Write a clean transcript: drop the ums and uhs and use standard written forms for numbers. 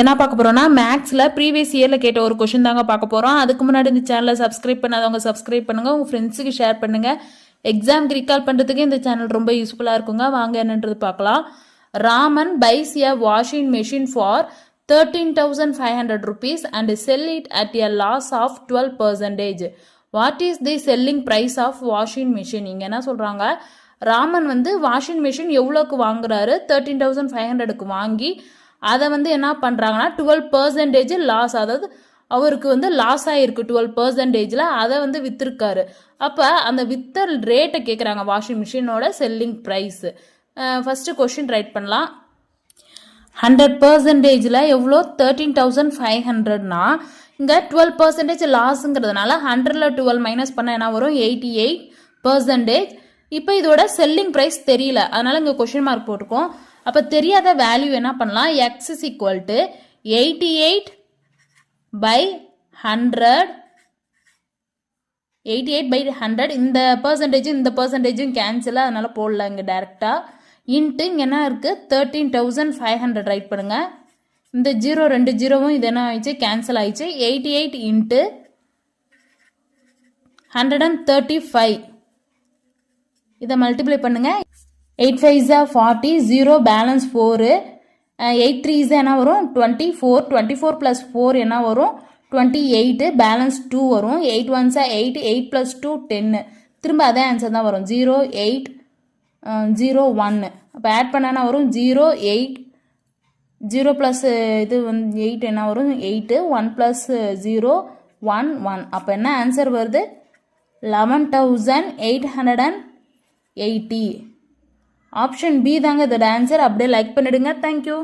என்ன பார்க்க போறோம்னா மேக்ஸ்ல ப்ரீவியஸ் இயர்ல கேட்ட ஒரு கொஸ்டின் தாங்க பார்க்க போறோம். அதுக்கு முன்னாடி இந்த சேனலை சப்ஸ்கிரைப் பண்ணாதவங்க சப்ஸ்கிரைப் பண்ணுங்க, உங்க ஃப்ரெண்ட்ஸுக்கு ஷேர் பண்ணுங்க. எக்ஸாம்க்கு ரீகால் பண்றதுக்கு இந்த சேனல் ரொம்ப யூஸ்ஃபுல்லா இருக்குங்க. வாங்க என்னன்றது பார்க்கலாம். Raman buys a washing machine for 13,500 rupees and sell it at a loss of 12%. What is the selling price of washing machine? இங்க என்ன சொல்றாங்க, ராமன் வந்து வாஷிங் மிஷின் எவ்வளோக்கு வாங்குறாரு, 13,500க்கு வாங்கி அதை வந்து என்ன பண்ணுறாங்கன்னா 12% லாஸ், அதாவது அவருக்கு வந்து லாஸ் ஆகிருக்கு 12%, அதை வந்து விற்றுருக்காரு. அப்போ அந்த வித்த ரேட்டை கேட்குறாங்க, வாஷிங் மிஷினோட selling price. First question write பண்ணலாம். 100%ல் எவ்வளோ, 13,500னா இங்கே 12% லாஸுங்கிறதுனால 100ல் 12 மைனஸ் பண்ண என்ன வரும், 88%. இப்போ இதோட செல்லிங் ப்ரைஸ் தெரியல, அதனால இங்கே கொஷின் மார்க் போட்டிருக்கோம். அப்போ தெரியாத வேல்யூ என்ன பண்ணலாம், எக்ஸ் இஸ் ஈக்குவல் டு 88/100, 88/100. இந்த பர்சன்டேஜும் இந்த பர்சன்டேஜும் கேன்சல், அதனால போடல இங்கே டேரெக்டாக. இன்ட்டு இங்கே என்ன இருக்குது, 13,500 ரைட் பண்ணுங்க. இந்த 0 2 ஜீரோவும் இது என்ன ஆயிடுச்சு, கேன்சல் ஆயிடுச்சு. 88 இன்ட்டு 135 இதை மல்டிப்ளை பண்ணுங்க. 8 5 40, 0 பேலன்ஸ் 4, 8 3 என்ன வரும், 24, 24 + 4 என்ன வரும், 28, பேலன்ஸ் 2 வரும். 8 1 8, 8 + 2 10. திரும்ப அதே ஆன்சர் தான் வரும், 0 8 0 1. அப்போ ஆட் பண்ணா வரும் 0 8, 0 + இது வந்து 8 என்ன வரும், 8, 1 + 0 1 1. அப்போ என்ன ஆன்சர் வருது, 11,880. ஆப்ஷன் பி தாங்க இதோட ஆன்சர். அப்படியே லைக் பண்ணிடுங்க. தேங்க்யூ.